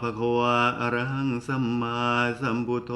ภะคะวะอะระหังสัมมาสัมพุทโธ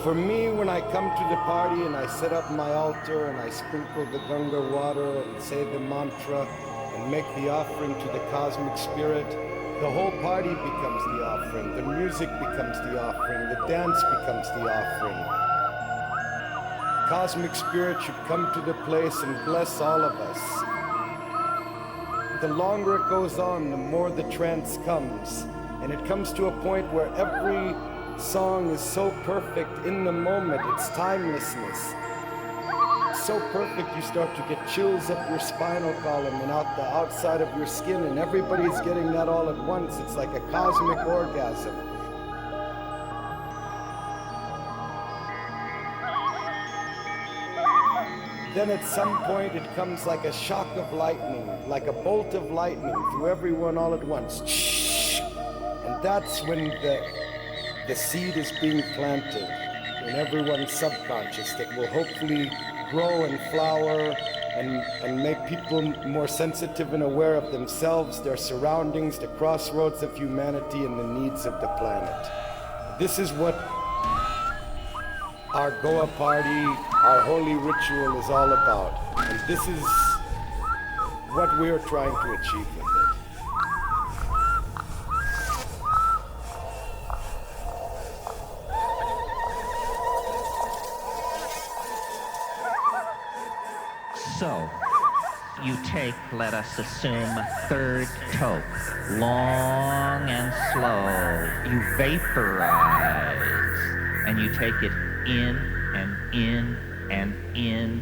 For me, when I come to the party and I set up my altar and I sprinkle the Ganga water and say the mantra and make the offering to the cosmic spirit, the whole party becomes the offering, the music becomes the offering, the dance becomes the offering. Cosmic spirit should come to the place and bless all of us. The longer it goes on, the more the trance comes, and it comes to a point where every song is so perfect in the moment, it's timelessness. So perfect you start to get chills up your spinal column and out the outside of your skin, and everybody's getting that all at once. It's like a cosmic orgasm. Then at some point it comes like a shock of lightning, like a bolt of lightning through everyone all at once. And that's when the seed is being planted in everyone's subconscious that will hopefully grow and flower and make people more sensitive and aware of themselves, their surroundings, the crossroads of humanity and the needs of the planet. This is what our Goa party, our holy ritual is all about. And this is what we're trying to achieve with it. So, you take, let us assume, third toke, long and slow. You vaporize, and you take it in and in and in,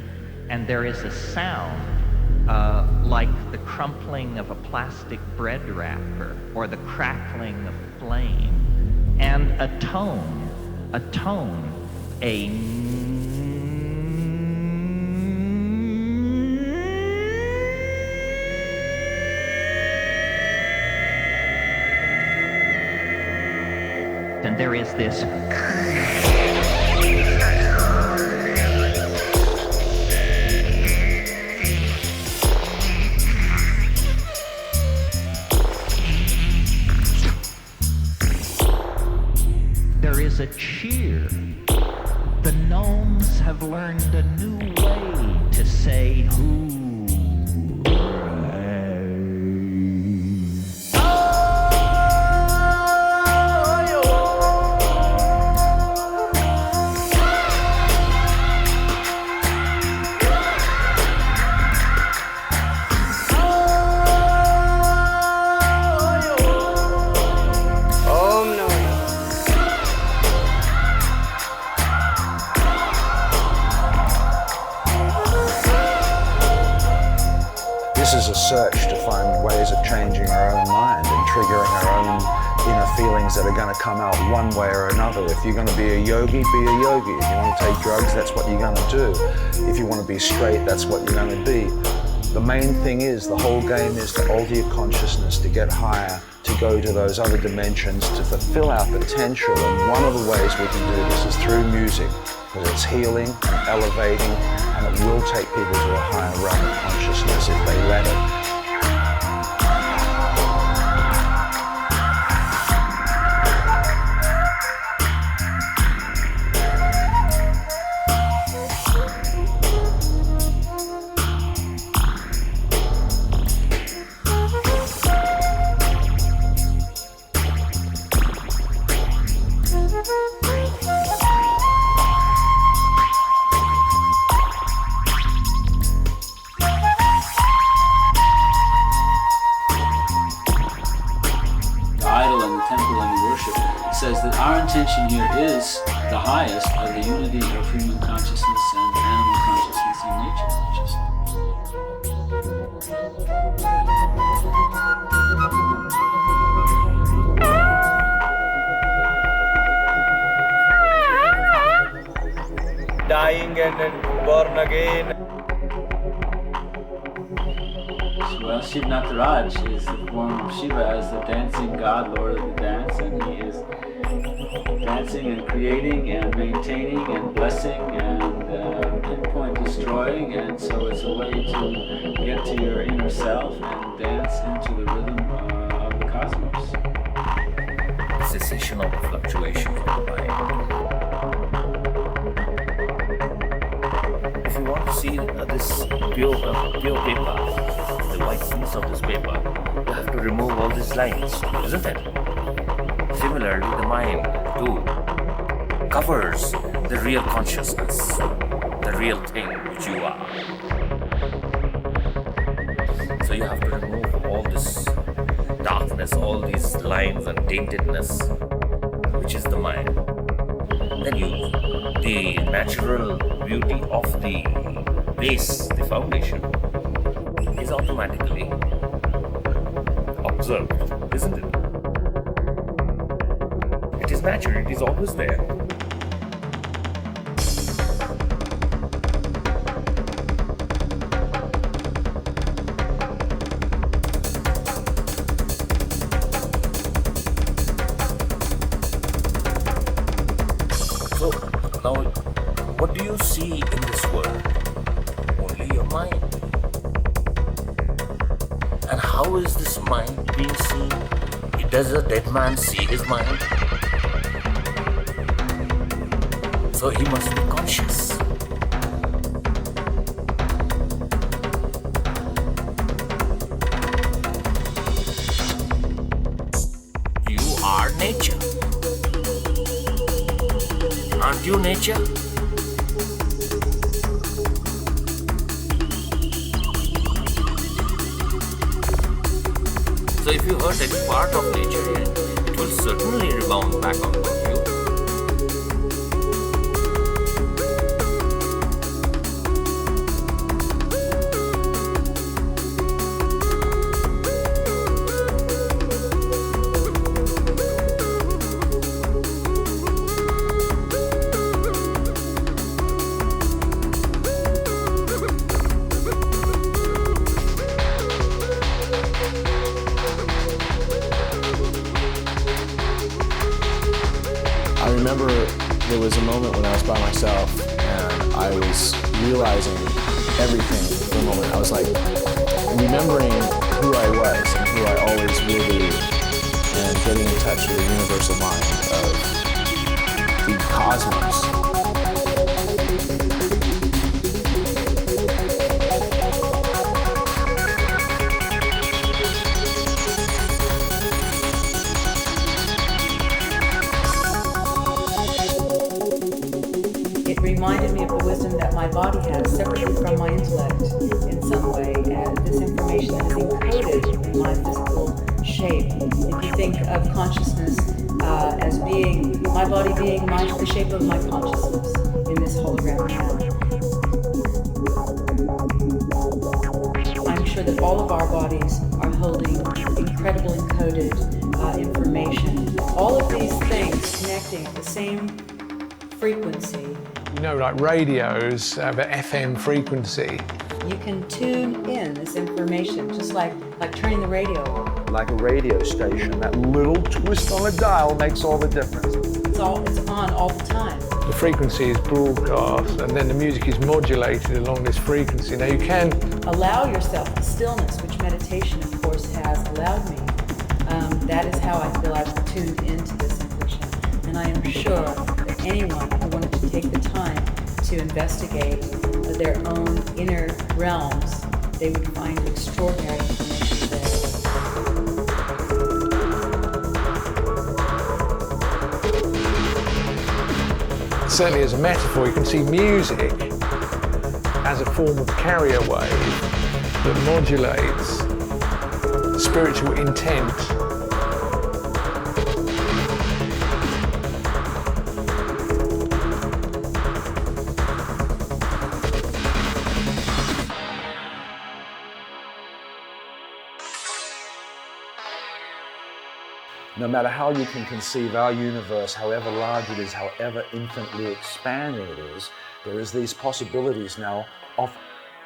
and there is a sound like the crumpling of a plastic bread wrapper or the crackling of flame, and a tone, and there is this there is a cheer. The gnomes have learned a new way to say who. search to find ways of changing our own mind and triggering our own inner feelings that are going to come out one way or another. If you're going to be a yogi, be a yogi. If you want to take drugs, that's what you're going to do. If you want to be straight, that's what you're going to be. The main thing is, the whole game is to alter your consciousness, to get higher, to go to those other dimensions, to fulfill our potential. And one of the ways we can do this is through music, because it's healing and elevating, and it will take people to a higher realm of consciousness if they let it. Here is the highest of the unity of human consciousness and animal consciousness and nature consciousness. Dying and then born again. Well, Shiv Nataraj is the form of Shiva as the dancing god, lord of the dance, and he is dancing and creating and maintaining and blessing and pinpoint destroying, and so it's a way to get to your inner self and dance into the rhythm of the cosmos. Cessation of fluctuation of the mind. If you want to see this pure paper, the white piece of this paper, you have to remove all these lines, isn't it? Similarly, the mind too covers the real consciousness, the real thing which you are. So you have to remove all this darkness, all these lines and taintedness, which is the mind. Then the natural beauty of the base, the foundation, is automatically observed, isn't it? It is natural, it is always there. So, now, what do you see in this world? Only your mind. And how is this mind being seen? Does a dead man see his mind? So he must be conscious. You are nature. Aren't you nature? So if you hurt any part of nature, it will certainly rebound back on you. I remember there was a moment when I was by myself and I was realizing everything for a moment. I was like remembering who I was and who I always will be, and getting in touch with the universal mind of the cosmos. It reminded me of the wisdom that my body has separately from my intellect in some way, and this information is encoded in my physical shape. If you think of consciousness as being, my body being the shape of my consciousness in this hologram now. I'm sure that that all of our bodies are holding incredible encoded information. All of these things connecting at the same frequency. You know, like radios have an FM frequency. You can tune in this information, just like turning the radio on. Like a radio station, that little twist on a dial makes all the difference. It's on all the time. The frequency is broadcast, and then the music is modulated along this frequency. Now you can allow yourself the stillness, which meditation, of course, has allowed me. That is how I feel I've tuned into this information. And I am sure that anyone who wanted to take the time to investigate their own inner realms, they would find extraordinary information there. Certainly as a metaphor, you can see music as a form of carrier wave that modulates spiritual intent. No matter how you can conceive our universe, however large it is, however infinitely expanding it is, there is these possibilities now of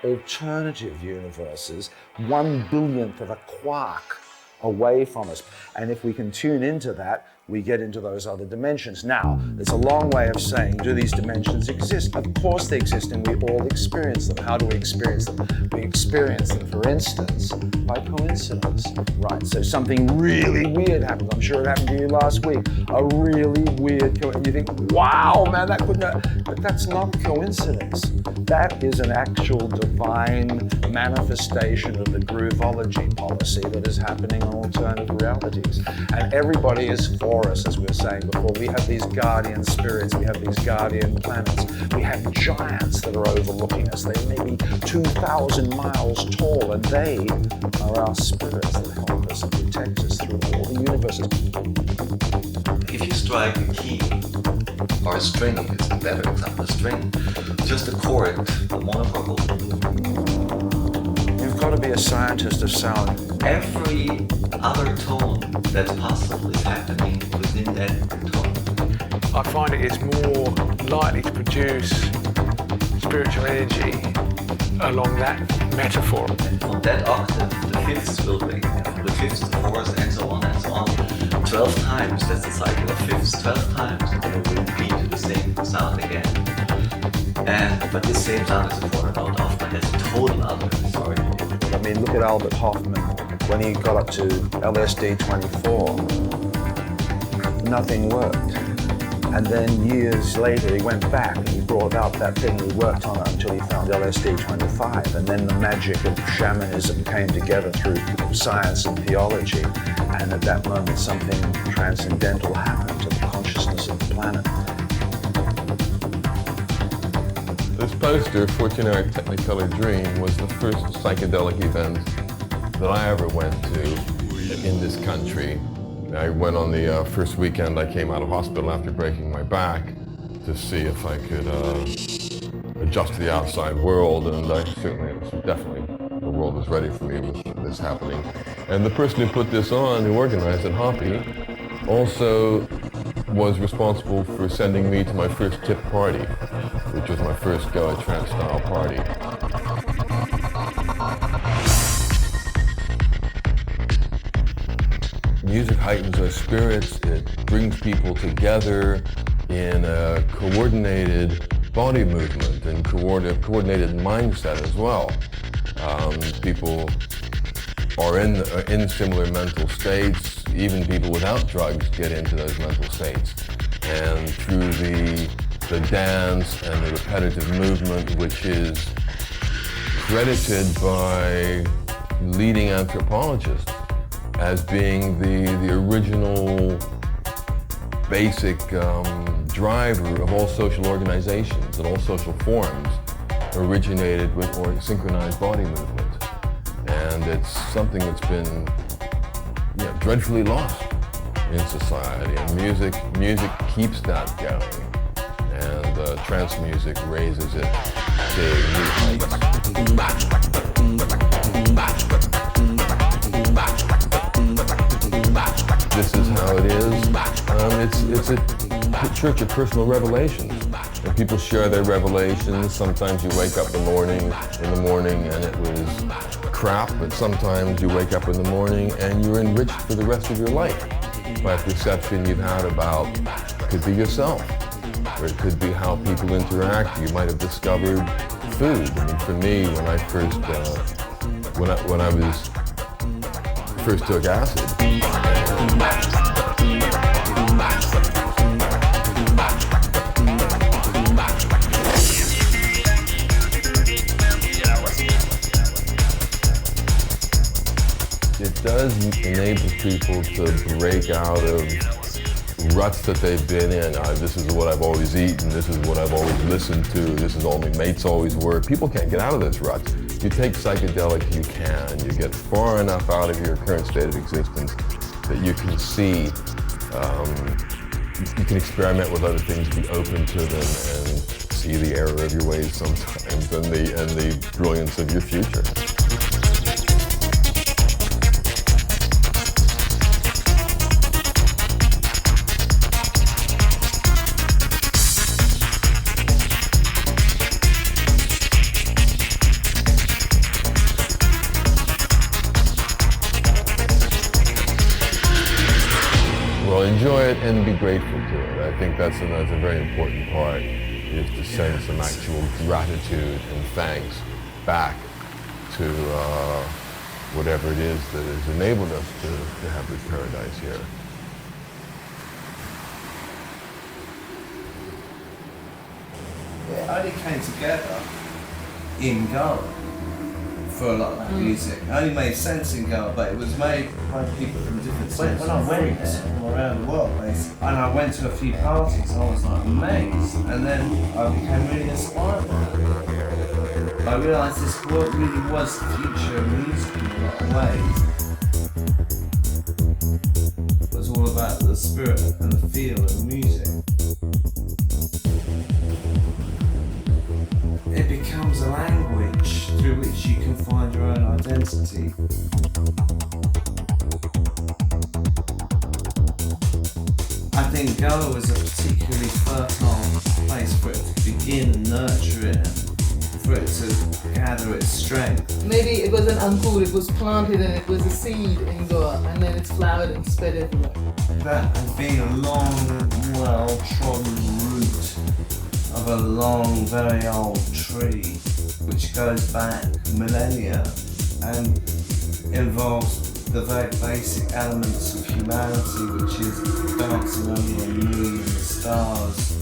alternative universes, 1/1000th of a quark away from us. And if we can tune into that, we get into those other dimensions. Now, it's a long way of saying, do these dimensions exist? Of course they exist, and we all experience them. How do we experience them? We experience them, for instance, by coincidence. Right, so something really weird happens. I'm sure it happened to you last week. A really weird coincidence. You think, wow, man, that couldn't have... But that's not coincidence. That is an actual divine manifestation of the groovology policy that is happening on alternative realities. And everybody is for us, as we were saying before. We have these guardian spirits, we have these guardian planets, we have giants that are overlooking us. They may be 2,000 miles tall, and they are our spirits that help us and protect us through all the universes. If you strike a key, or a string, it's a better example, a string, just a chord, a monovocal. You've got to be a scientist of sound. Every other tone that's possible is happening within that tone. I find it is more likely to produce spiritual energy along that metaphor. And from that octave, the fifths will ring, and from the fifths, the fourths, and so on and so on. 12 times, that's the cycle of fifths, 12 times, and it will repeat the same sound again. But this same sound is a quarter note often has total other authority. I mean, look at Albert Hoffman. When he got up to LSD 24, nothing worked. And then years later, he went back and he brought out that thing, he worked on it until he found LSD 25. And then the magic of shamanism came together through science and theology. And at that moment, something transcendental happened to the consciousness of the planet. This poster, Fortunary Technicolor Dream, was the first psychedelic event that I ever went to in this country. I went on the first weekend I came out of hospital after breaking my back to see if I could adjust to the outside world, and I certainly, definitely, the world was ready for me with this happening. And the person who put this on, who organized it, Hoppy, also was responsible for sending me to my first tip party, which was my first go at trance style party. Music heightens our spirits, it brings people together in a coordinated body movement and coordinated mindset as well. People are in similar mental states. Even people without drugs get into those mental states. And through the dance and the repetitive movement, which is credited by leading anthropologists as being the original basic driver of all social organizations and all social forms, originated with synchronized body movement. And it's something that's been dreadfully lost in society, and music keeps that going, and trance music raises it to new heights. This is how it is. It's a church of personal revelations. And people share their revelations. Sometimes you wake up in the morning and it was crap, but sometimes you wake up in the morning and you're enriched for the rest of your life by a perception you've had about, it could be yourself, or it could be how people interact. You might have discovered food. I mean, for me, when I first, when I was first took acid, it does enable people to break out of ruts that they've been in. This is what I've always eaten, this is what I've always listened to, this is all my mates always were. People can't get out of those ruts. You take psychedelics, you can. You get far enough out of your current state of existence that you can see, you can experiment with other things, be open to them, and see the error of your ways sometimes and the brilliance of your future. Enjoy it and be grateful to it. I think that's a very important part, is to send some actual gratitude and thanks back to whatever it is that has enabled us to have this paradise here. It only came together in Goa for a lot of that music. It only made sense in Goa, but it was made by people from different states. When I went there, all around the world, basically, and I went to a few parties, I was like amazed, and then I became really inspired by it. I realised this world really was the future of music in a lot of ways. It was all about the spirit and the feel of music. It becomes a language through which you can find your own identity. I think Goa was a particularly fertile place for it to begin and nurture it, and for it to gather its strength. Maybe it wasn't ankur, it was planted and it was a seed in Goa, and then it's flowered and spread everywhere. That has been a long, well-trodden route of a long, very old tree, which goes back millennia and involves the very basic elements of humanity, which is dancing under the moon and the stars.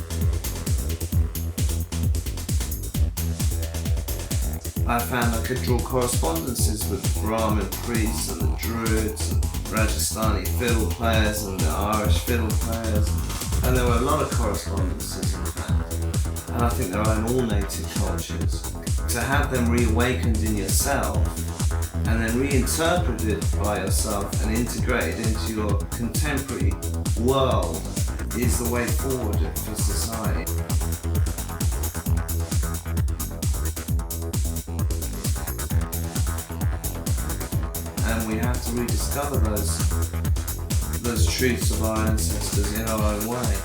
I found I could draw correspondences with Brahmin priests and the Druids and Rajasthani fiddle players and the Irish fiddle players, and there were a lot of correspondences in fact. And I think they're in all native cultures. To have them reawakened in yourself and then reinterpreted by yourself and integrated into your contemporary world is the way forward for society. And we have to rediscover those truths of our ancestors in our own way.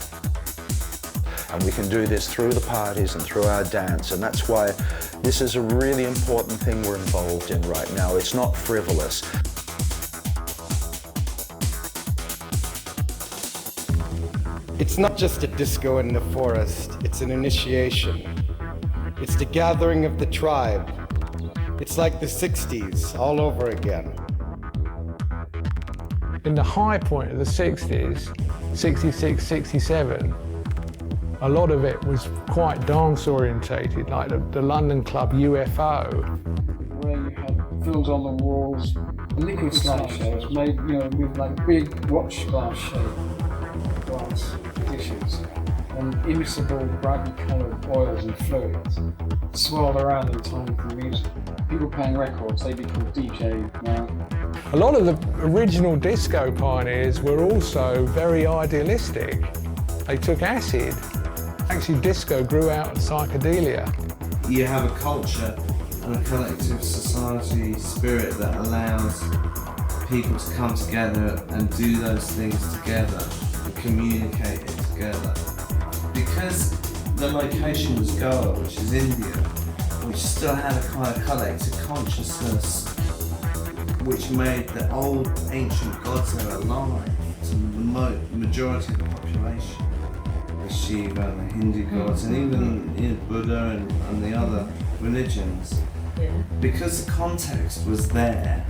And we can do this through the parties and through our dance, and that's why this is a really important thing we're involved in right now. It's not frivolous. It's not just a disco in the forest, it's an initiation. It's the gathering of the tribe. It's like the 60s all over again. In the high point of the 60s, 66, 67, a lot of it was quite dance orientated, like the London club UFO. Where you had films on the walls, liquid slide shows made, with like big watch glass shaped glass dishes and immiscible brightly coloured oils and fluids swirled around in time for the music. People playing records, they become DJ now. A lot of the original disco pioneers were also very idealistic. They took acid. Actually, disco grew out of psychedelia. You have a culture and a collective society spirit that allows people to come together and do those things together and communicate it together. Because the location was Goa, which is India, which still had a kind of collective consciousness which made the old ancient gods there alive to the majority of the population. The Shiva, the Hindu gods, and even Buddha and the other religions. Because the context was there,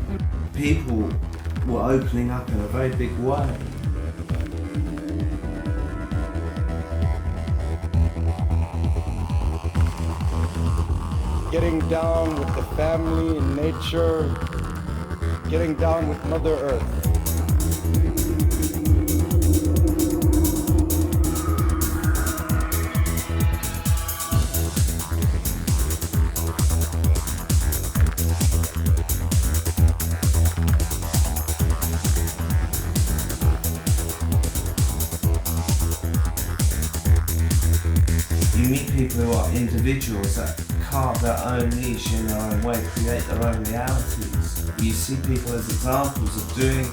people were opening up in a very big way. Getting down with the family and nature, getting down with Mother Earth. You meet people who are individuals that carve their own niche in their own way, create their own realities. You see people as examples of doing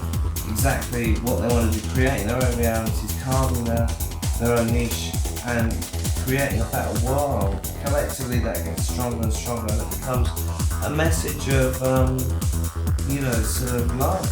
exactly what they want to do, creating their own realities, carving their own niche and creating a better world. Collectively that gets stronger and stronger and it becomes a message of, sort of love.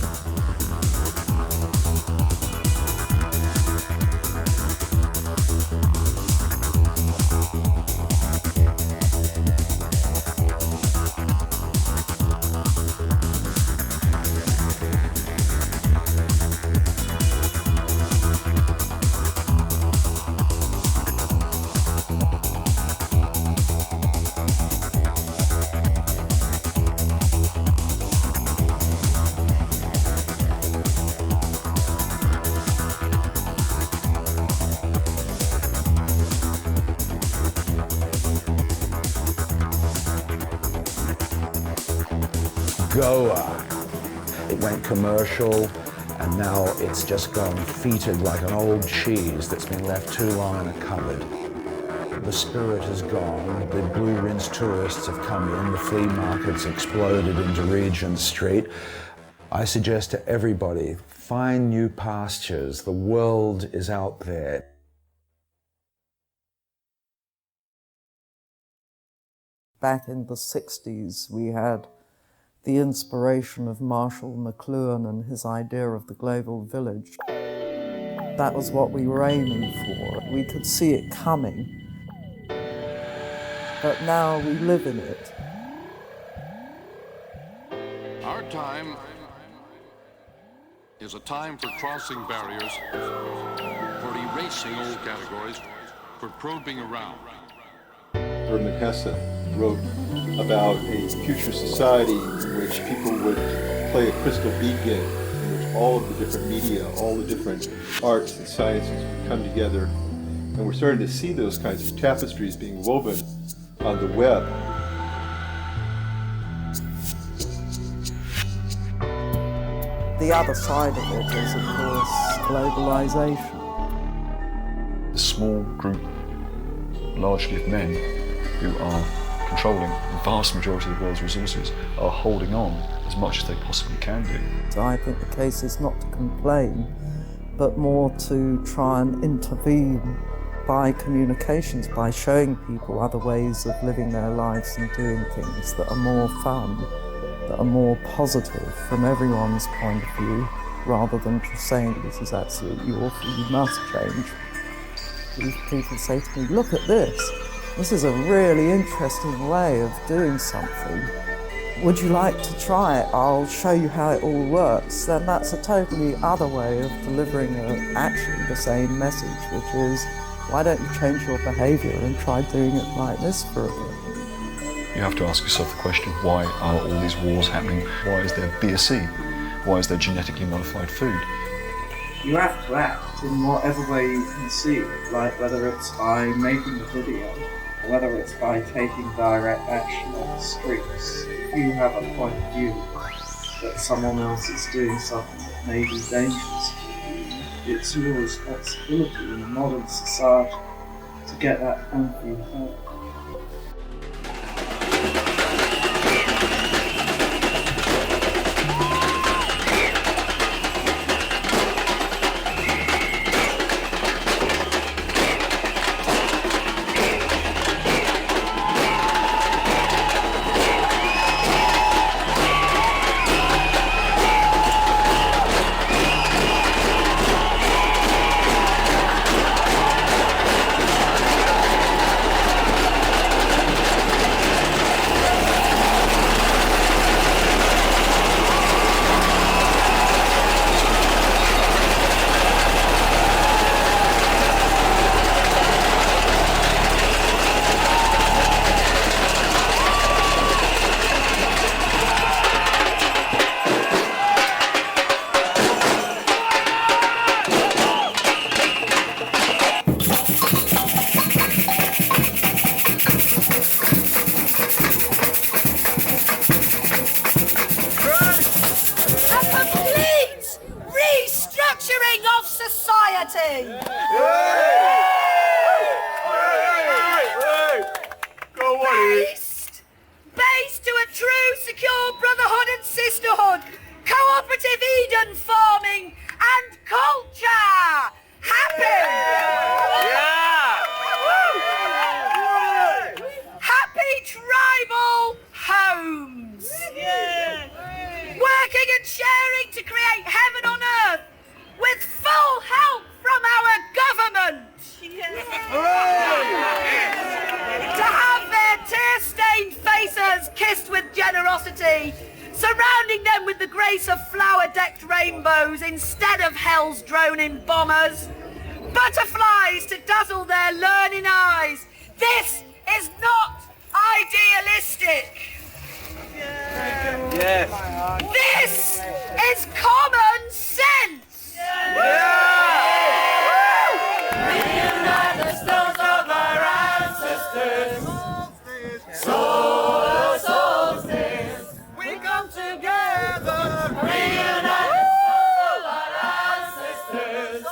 Goa. It went commercial and now it's just gone fetid like an old cheese that's been left too long in a cupboard. The spirit is gone, the blue rinse tourists have come in, the flea markets exploded into Regent Street. I suggest to everybody, find new pastures, the world is out there. Back in the 60s, we had the inspiration of Marshall McLuhan and his idea of the global village. That was what we were aiming for. We could see it coming. But now we live in it. Our time is a time for crossing barriers, for erasing old categories, for probing around. Hermann Hesse wrote about a future society in which people would play a crystal bead game, in which all of the different media, all the different arts and sciences would come together. And we're starting to see those kinds of tapestries being woven on the web. The other side of it is, of course, globalization. The small group, largely of men, who are controlling the vast majority of the world's resources, are holding on as much as they possibly can do. So I think the case is not to complain, but more to try and intervene by communications, by showing people other ways of living their lives and doing things that are more fun, that are more positive from everyone's point of view, rather than just saying this is absolutely awful, you must change. These people say to me, look at this. This is a really interesting way of doing something. Would you like to try it? I'll show you how it all works. Then that's a totally other way of delivering actually the same message, which is, why don't you change your behaviour and try doing it like this for a bit? You have to ask yourself the question, why are all these wars happening? Why is there BSE? Why is there genetically modified food? You have to act in whatever way you can see, like whether it's by making a video, or whether it's by taking direct action on the streets. If you have a point of view that someone else is doing something that may be dangerous to you, it's your responsibility in a modern society to get that point of view heard. party! Based to a true, secure brotherhood and sisterhood, cooperative Eden farming and culture! Happy! Happy tribal homes! Working and sharing to create heaven on earth with full help from our government! To have their tear-stained faces kissed with generosity, surrounding them with the grace of flower-decked rainbows instead of hell's droning bombers. Butterflies to dazzle their learning eyes. This is not idealistic. Yes. This is common sense. Reunite the stones of our ancestors. Solar solstice. We come together. Reunite the stones of our ancestors.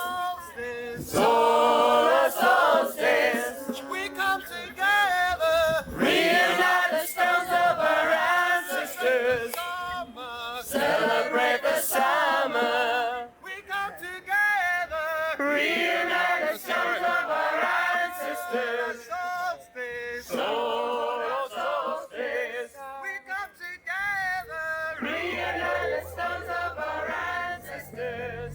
Solar solstice. We come together. Reunite the stones of our ancestors. Celebrate the summer. We come together. Reunite the stones of our ancestors. Solar solstice. We come together. Reunite the stones of our ancestors.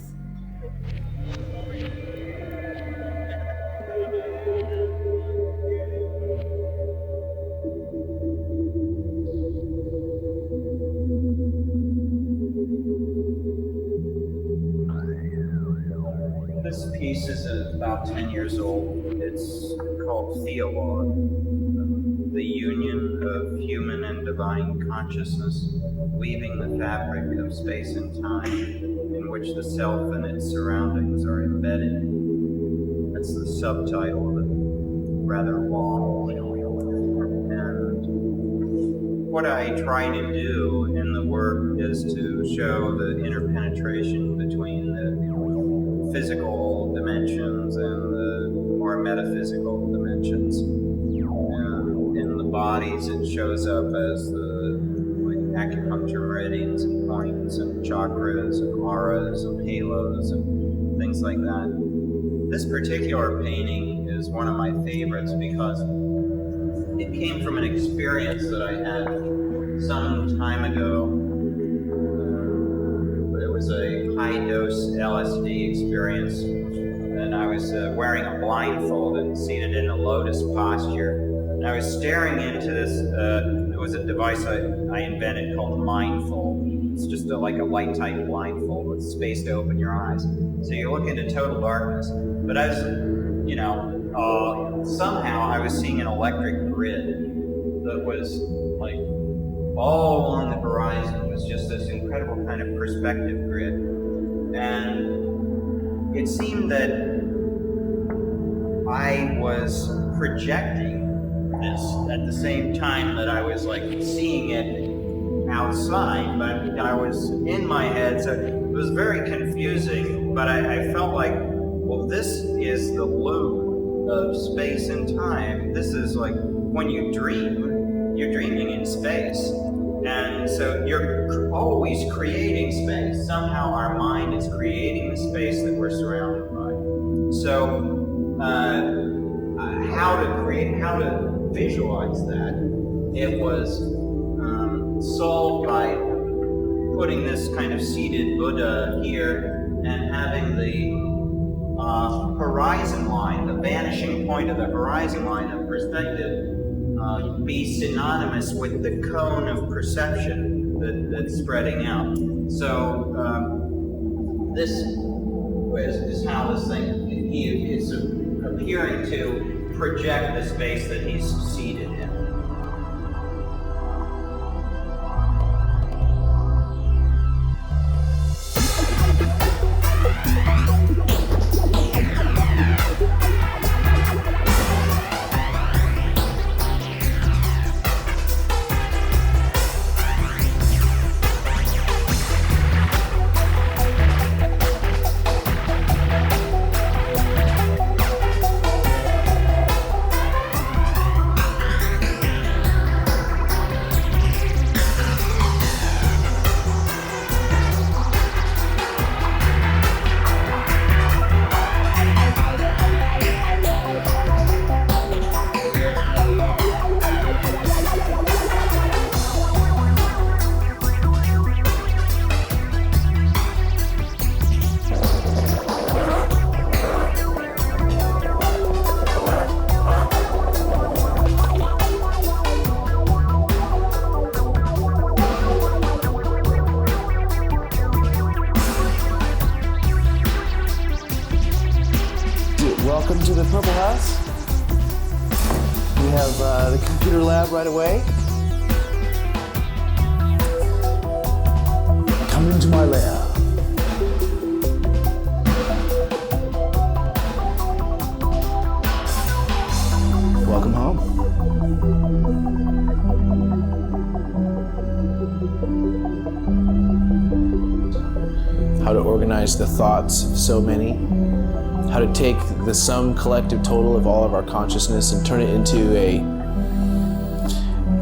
This piece is about 10 years old. It's called Theologue, the union of human and divine consciousness, weaving the fabric of space and time in which the self and its surroundings are embedded. That's the subtitle of it, rather long. And what I try to do in the work is to show the interpenetration between the physical dimensions and the more metaphysical dimensions. In the bodies, it shows up as the acupuncture meridians and points and chakras and auras and halos and things like that. This particular painting is one of my favorites because it came from an experience that I had some time ago. It was a high-dose LSD experience, and I was wearing a blindfold and seated in a lotus posture. And I was staring into this, it was a device I invented called the Mindfold. It's just like a light-type blindfold with space to open your eyes. So you look into total darkness. But as, somehow I was seeing an electric grid that was like all along the horizon was just this incredible kind of perspective grid. And it seemed that I was projecting this at the same time that I was like seeing it outside, but I was in my head, so it was very confusing, but I felt like, well, this is the loop of space and time. This is like when you dream, you're dreaming in space. And so you're always creating space. Somehow our mind is creating the space that we're surrounded by. So how to visualize that? It was solved by putting this kind of seated Buddha here and having the horizon line, the vanishing point of the horizon line of perspective, be synonymous with the cone of perception that's spreading out. So this is how this thing, he is appearing to project the space that he's seated in. Welcome to the Purple House. We have the computer lab right away. Come into my lair. Welcome home. How to organize the thoughts of so many. How to take the sum collective total of all of our consciousness and turn it into a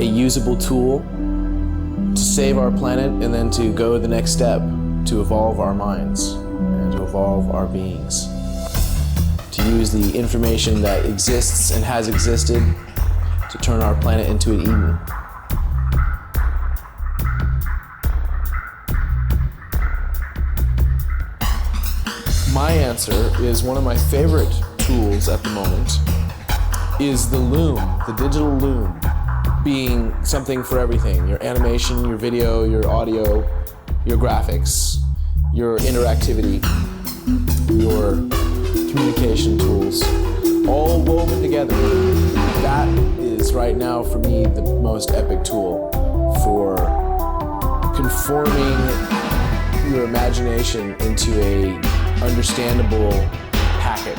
usable tool to save our planet, and then to go the next step, to evolve our minds and to evolve our beings. To use the information that exists and has existed to turn our planet into an Eden. My answer is one of my favorite tools at the moment is the loom, the digital loom, being something for everything. Your animation, your video, your audio, your graphics, your interactivity, your communication tools, all woven together. That is right now for me the most epic tool for conforming your imagination into a understandable packet.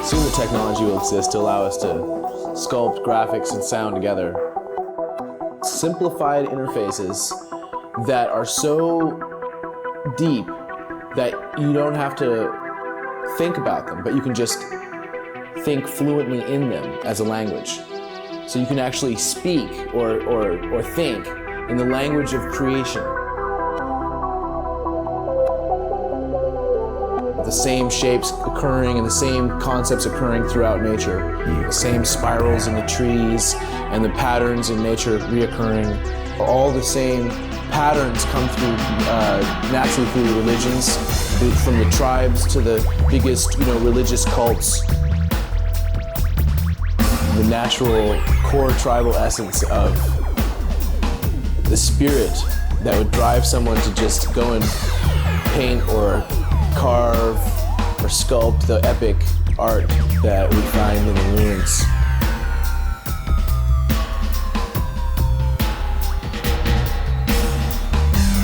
Soon the technology will exist to allow us to sculpt graphics and sound together. Simplified interfaces that are so deep that you don't have to think about them, but you can just think fluently in them as a language. So you can actually speak or think in the language of creation. The same shapes occurring and the same concepts occurring throughout nature. The same spirals in the trees and the patterns in nature reoccurring. All the same patterns come through naturally through the religions, from the tribes to the biggest religious cults. The natural core tribal essence of the spirit that would drive someone to just go and paint or carve or sculpt the epic art that we find in the ruins.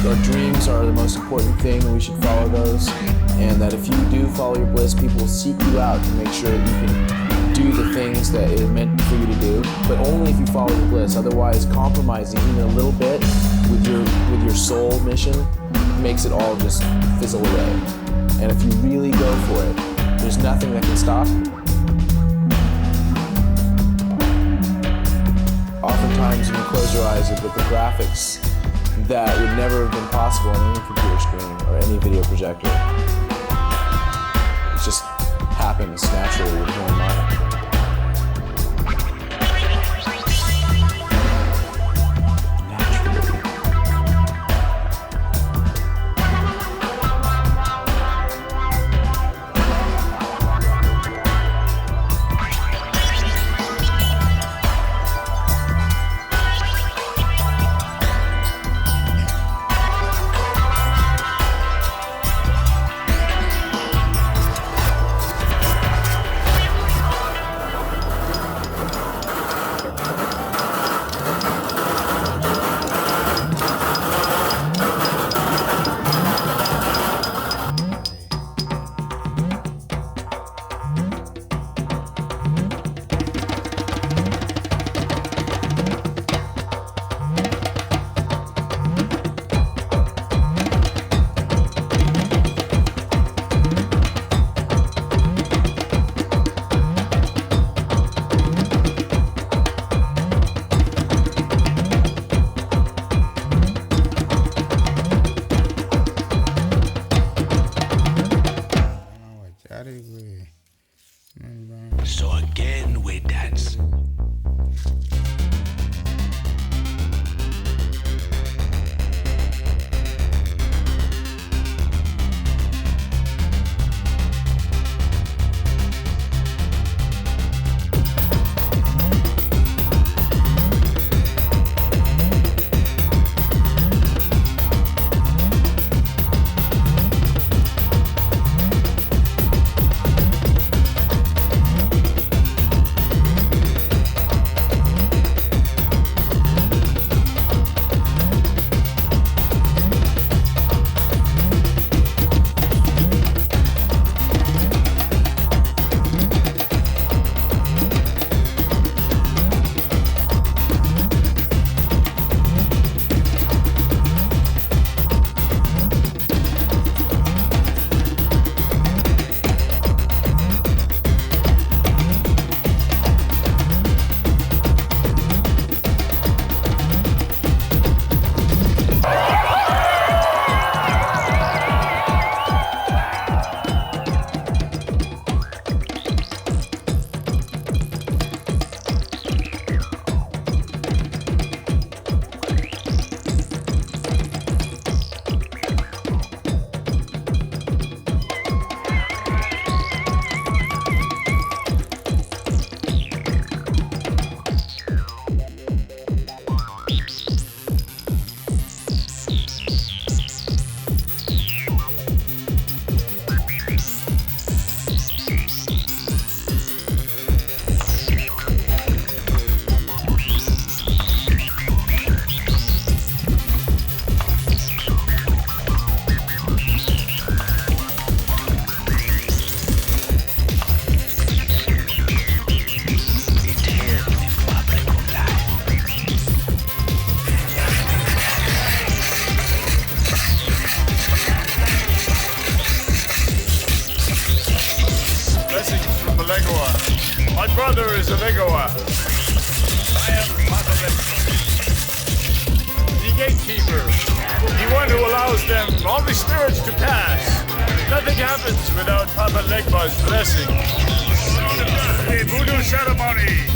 Our dreams are the most important thing, and we should follow those. And that if you do follow your bliss, people will seek you out to make sure that you can do the things that it is meant for you to do, but only if you follow your bliss. Otherwise, compromising even a little bit with your soul mission makes it all just fizzle away. And if you really go for it, there's nothing that can stop you. Oftentimes, you can close your eyes with the graphics that would never have been possible on any computer screen or any video projector. It just happens naturally with your mind. to pass. Nothing happens without Papa Legba's blessing. The voodoo ceremony.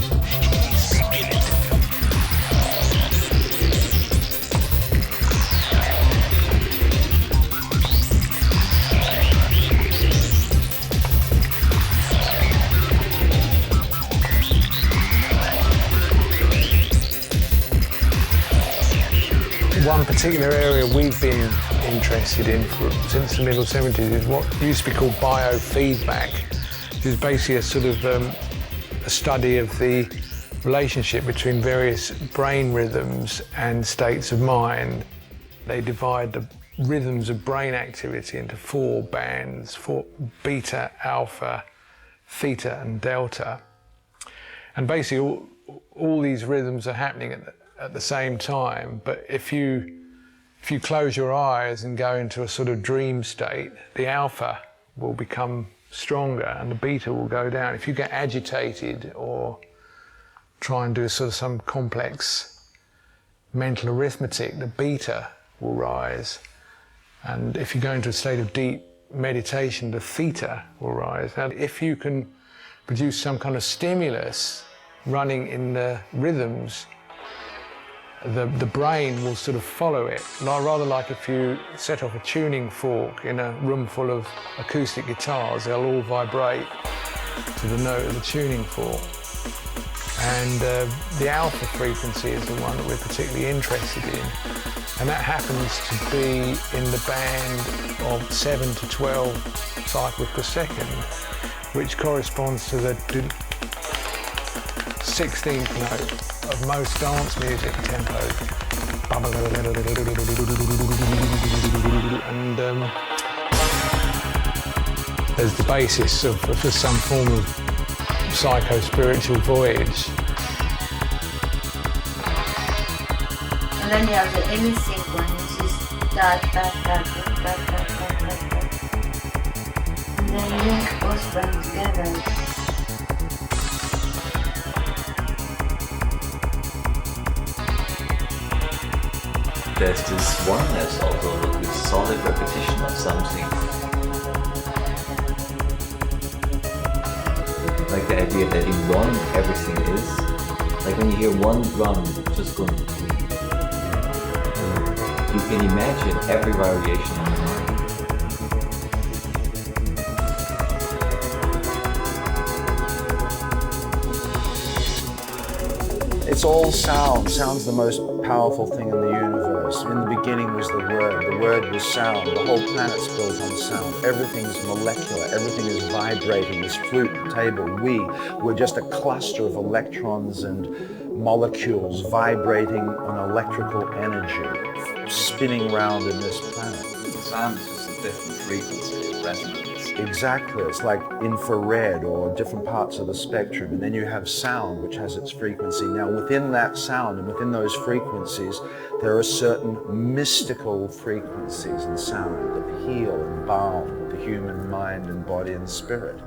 One particular area we've been interested in since the middle 70s is what used to be called biofeedback, which is basically a sort of a study of the relationship between various brain rhythms and states of mind. They divide the rhythms of brain activity into 4 bands: beta, alpha, theta and delta. And basically all these rhythms are happening at the same time, but if you close your eyes and go into a sort of dream state, the alpha will become stronger and the beta will go down. If you get agitated or try and do sort of some complex mental arithmetic, the beta will rise. And if you go into a state of deep meditation, the theta will rise. Now, if you can produce some kind of stimulus running in the rhythms, the brain will sort of follow it, rather like if you set off a tuning fork in a room full of acoustic guitars, they'll all vibrate to the note of the tuning fork. And the alpha frequency is the one that we're particularly interested in, and that happens to be in the band of 7 to 12 cycles per second, which corresponds to the 16th note of most dance music tempos. And as the basis for some form of psycho-spiritual voyage. And then you have the in-sync one, which is that. And then link both of them together. There's this oneness also, this solid repetition of something. Like the idea that in one everything is. Like when you hear one drum just going, you can imagine every variation in your mind. It's all sound. Sound's the most powerful thing in the universe. In the beginning was the Word. The Word was sound. The whole planet's built on sound. Everything's molecular. Everything is vibrating. This flute, table, we're just a cluster of electrons and molecules vibrating on electrical energy, spinning around in this planet. Sound is just a different frequency, resonance. Exactly, it's like infrared or different parts of the spectrum, and then you have sound, which has its frequency. Now within that sound and within those frequencies, there are certain mystical frequencies in sound that heal and balm the human mind and body and spirit.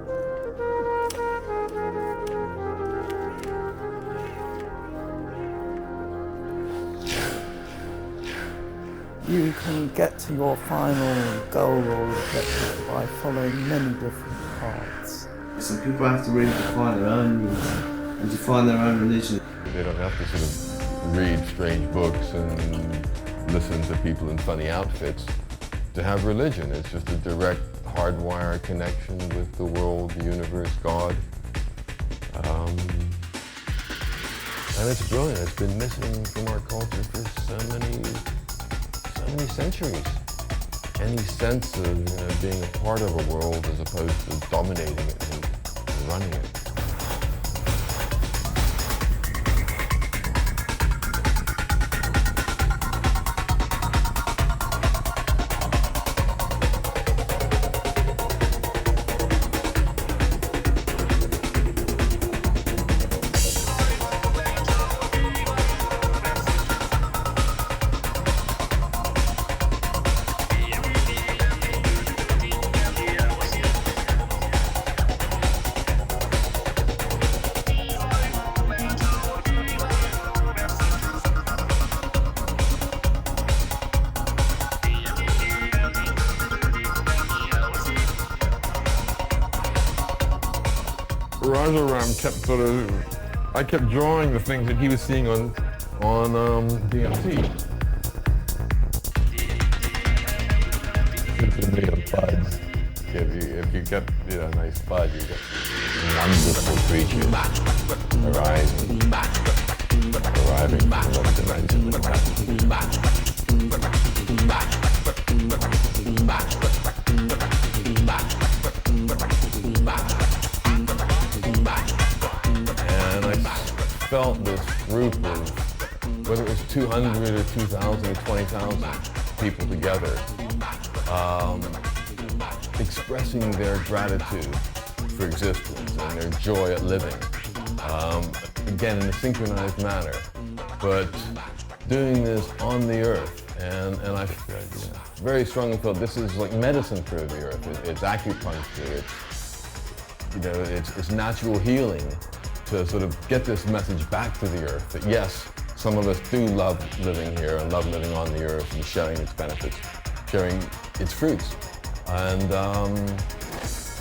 You can get to your final goal or objective by following many different paths. Some people have to really define their own religion and define their own religion. They don't have to sort of read strange books and listen to people in funny outfits to have religion. It's just a direct, hardwired connection with the world, the universe, God. And it's brilliant. It's been missing from our culture for so many centuries. Any sense of being a part of a world as opposed to dominating it and running it. Garzaram kept I kept drawing the things that he was seeing on DMT. Buds. If you get a nice bud, you get wonderful creatures arriving from another dimension. And I felt this group of, whether it was 200 or 2,000 or 20,000 people together, expressing their gratitude for existence and their joy at living. Again, in a synchronized manner, but doing this on the earth. And I very strongly felt this is like medicine for the earth. It's acupuncture, it's natural healing to sort of get this message back to the earth that yes, some of us do love living here and love living on the earth and sharing its benefits, sharing its fruits. And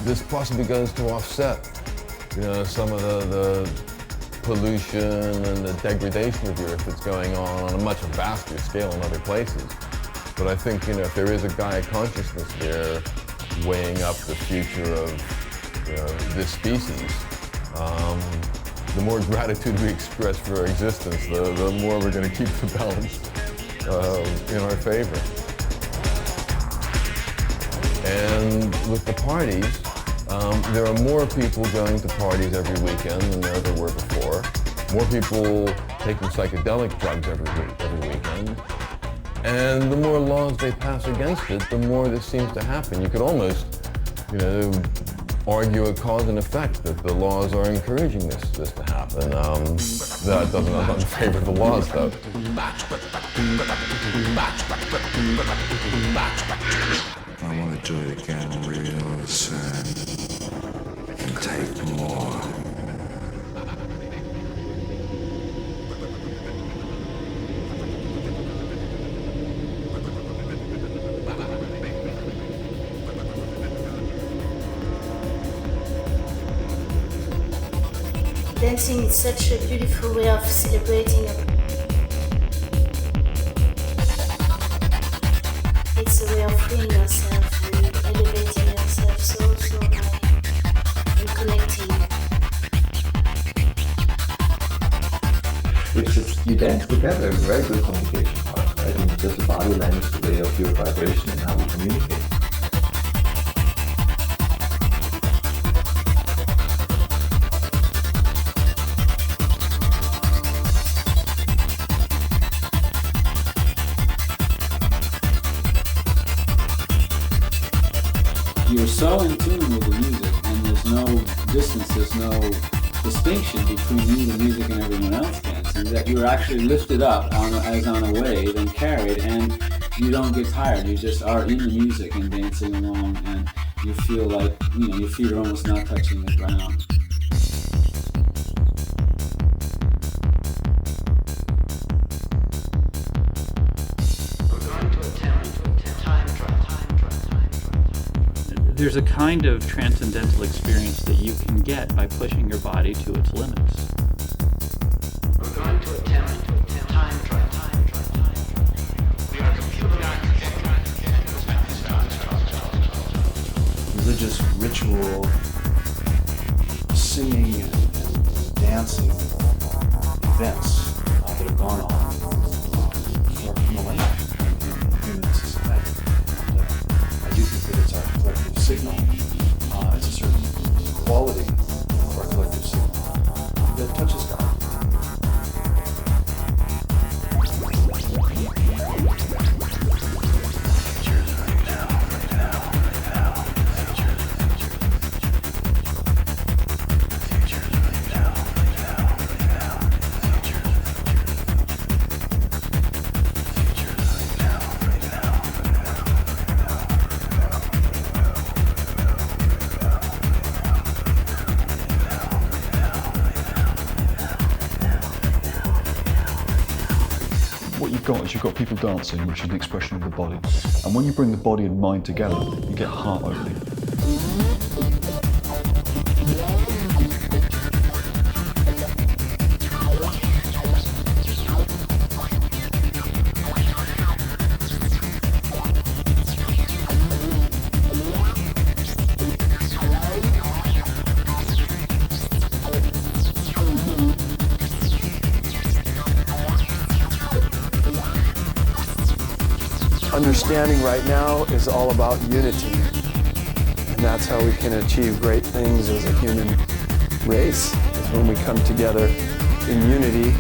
this possibly goes to offset, some of the pollution and the degradation of the earth that's going on a much vaster scale in other places. But I think, if there is a Gaia consciousness there weighing up the future of this species, the more gratitude we express for our existence, the more we're going to keep the balance in our favor. And with the parties, there are more people going to parties every weekend than there were before. More people taking psychedelic drugs every weekend. And the more laws they pass against it, the more this seems to happen. You could almost, argue a cause and effect that the laws are encouraging this to happen. That doesn't have in favor of the laws, though. I want to do it again real soon and take more. Dancing is such a beautiful way of celebrating. It's a way of freeing yourself and elevating yourself so high and connecting. It's just, you dance together, a very good communication part, right? And just the body language, the way of your vibration and how we communicate. You're so in tune with the music, and there's no distance, there's no distinction between you, the music, and everyone else dancing, that you're actually lifted up as on a wave and carried, and you don't get tired. You just are in the music and dancing along, and you feel like, your feet are almost not touching the ground. There's a kind of transcendental experience that you can get by pushing your body to its limits. We're going to attempt time travel. We are religious ritual, singing and dancing events that have gone on for millennia in human society. And I do think that it's our collective signal. It's a certain quality of our collective signal that touches God. You've got people dancing, which is an expression of the body. And when you bring the body and mind together, you get heart opening. understanding right now is all about unity. And that's how we can achieve great things as a human race. When we come together in unity,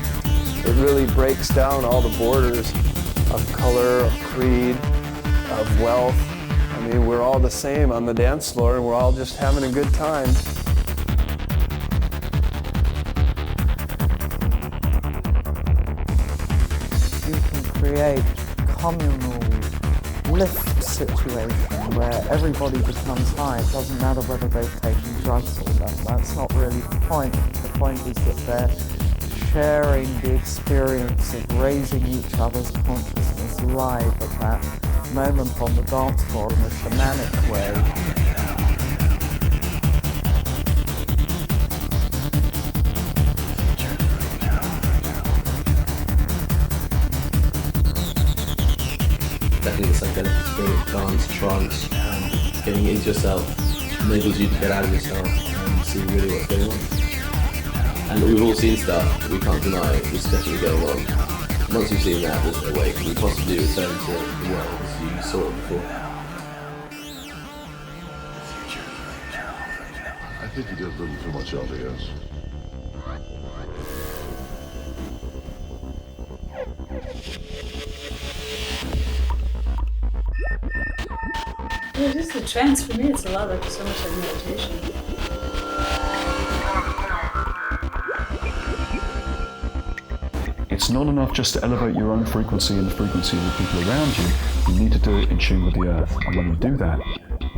it really breaks down all the borders of color, of creed, of wealth. I mean, we're all the same on the dance floor and we're all just having a good time. You can create communal lift situation where everybody becomes high. It doesn't matter whether they've taken drugs or not. That's not really the point. The point is that they're sharing the experience of raising each other's consciousness live at that moment on the dance floor in a shamanic way. Definitely the psychedelic experience, dance, trance, getting into yourself enables you to get out of yourself and see really what's going on. And we've all seen stuff that we can't deny is definitely going on. Once you've seen that, there's no way you can possibly return to the world as you saw it before. I think he does a little too much LDS. Yeah, just the trance for me, it's a lot like so much like meditation. It's not enough just to elevate your own frequency and the frequency of the people around you. You need to do it in tune with the earth. And when you do that,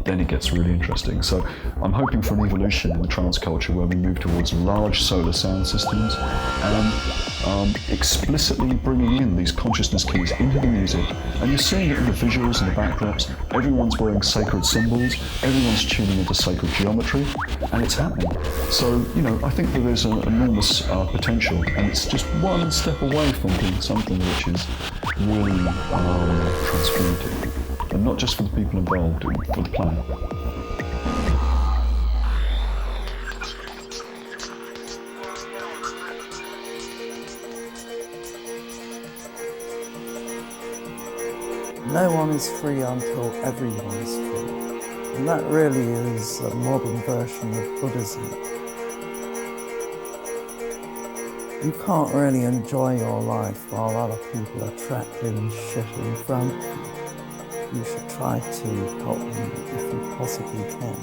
then it gets really interesting. So I'm hoping for an evolution in the trance culture where we move towards large solar sound systems and explicitly bringing in these consciousness keys into the music. And you're seeing it in the visuals and the backdrops. Everyone's wearing sacred symbols, everyone's tuning into sacred geometry, and it's happening. So, you know, I think there is an enormous potential, and it's just one step away from being something which is really transformative. And not just for the people involved, but for the planet. No one is free until everyone is free. And that really is a modern version of Buddhism. You can't really enjoy your life while other people are trapped in shit in front of you. You should try to help them if you possibly can.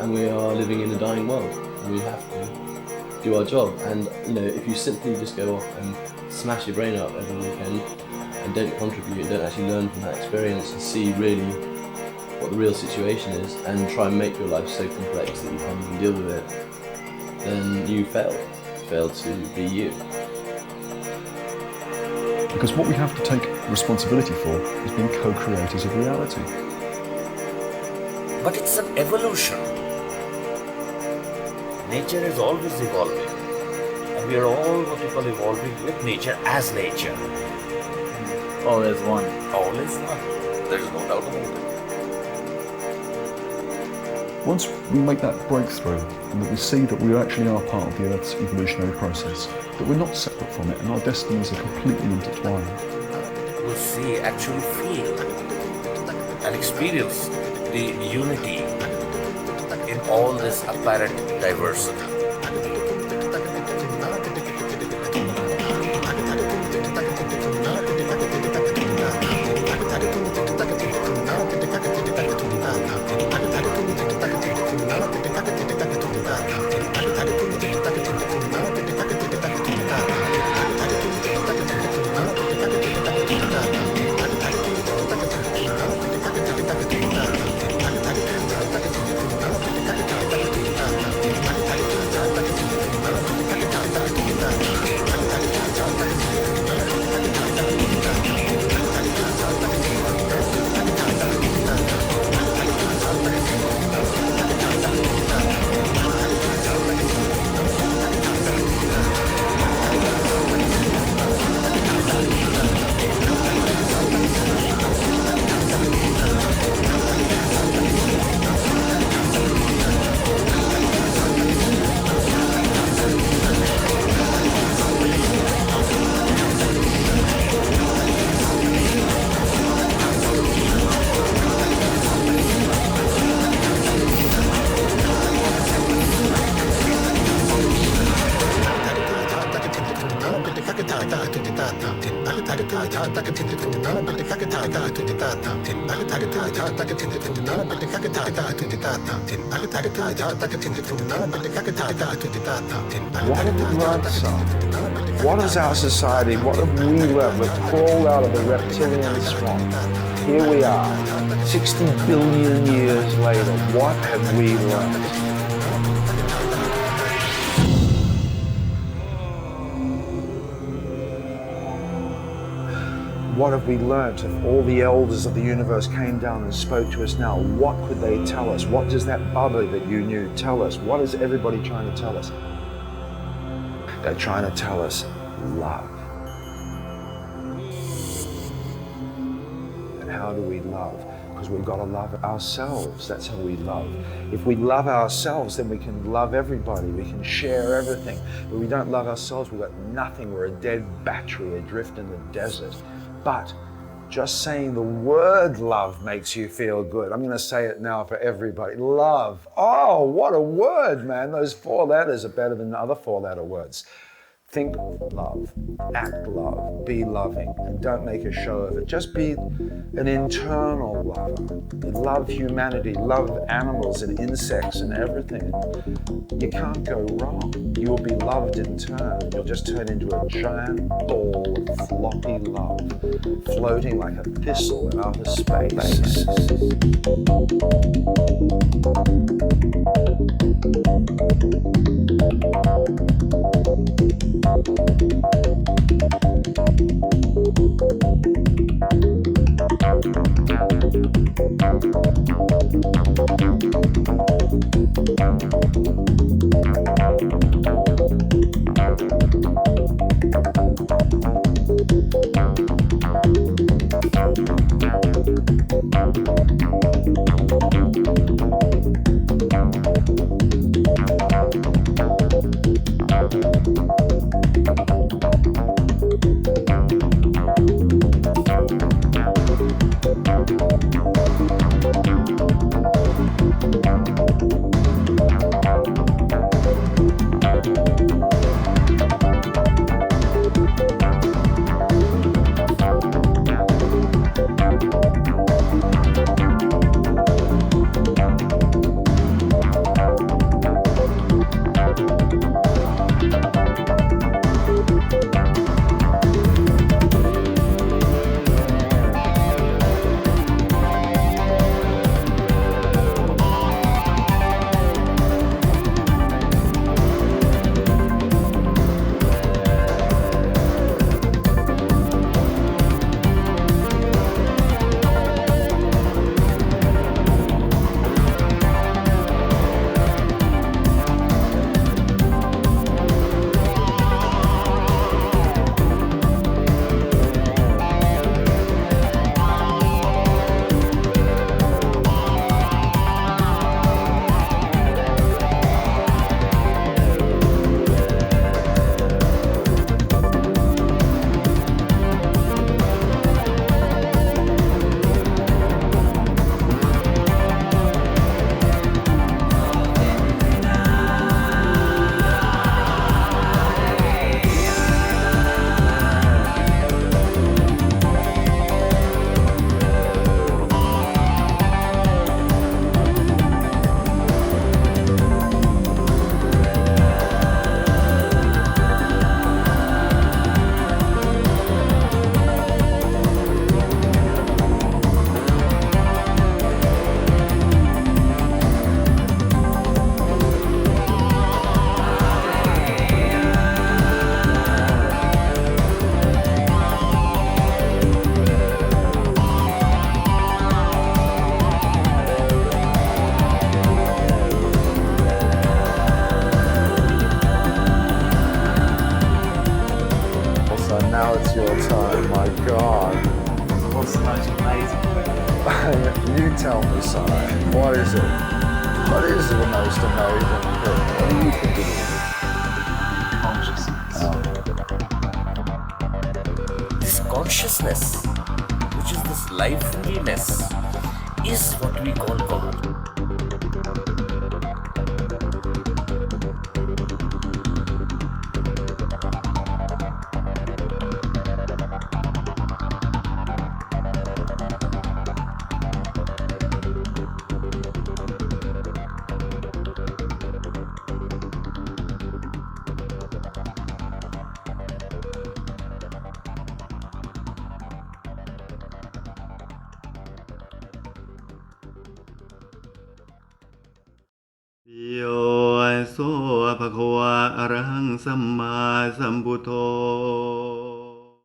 And we are living in a dying world. We have to do our job. And you know, if you simply just go off and smash your brain up every weekend and don't contribute and don't actually learn from that experience and see really what the real situation is and try and make your life so complex that you can't even deal with it, then you fail. Fail to be you. Because what we have to take responsibility for is being co-creators of reality. But it's an evolution. Nature is always evolving. And we are all what we call evolving with nature as nature. All is one. All is one. There is no doubt about it. Once we make that breakthrough and that we see that we actually are part of the Earth's evolutionary process, that we're not separate from it and our destinies are completely intertwined. We'll see, actually feel and experience the unity in all this apparent diversity. What have we learned, son? What is our society? What have we learned? We've crawled out of the reptilian swamp. Here we are, 60 billion years later. What have we learned? What have we learnt? If all the elders of the universe came down and spoke to us now, what could they tell us? What does that bubbly that you knew tell us? What is everybody trying to tell us? They're trying to tell us love. And how do we love? Because we've got to love ourselves. That's how we love. If we love ourselves, then we can love everybody. We can share everything. But we don't love ourselves, we've got nothing. We're a dead battery adrift in the desert. But just saying the word love makes you feel good. I'm going to say it now for everybody. Love. Oh, what a word, man. Those 4 letters are better than the other 4-letter words. Think love, act love, be loving, and don't make a show of it. Just be an internal lover. Love humanity, love animals and insects and everything. You can't go wrong. You will be loved in turn. You'll just turn into a giant ball of floppy love, floating like a thistle in outer space. Now it's your time, my God. What's the most amazing thing? You tell me, Si. What is it? What is the most amazing thing? What do you think it is? Consciousness. This consciousness, which is this liveliness, is what we call God. โยโสภะคะวะอะระหังสัมมาสัมพุทโธ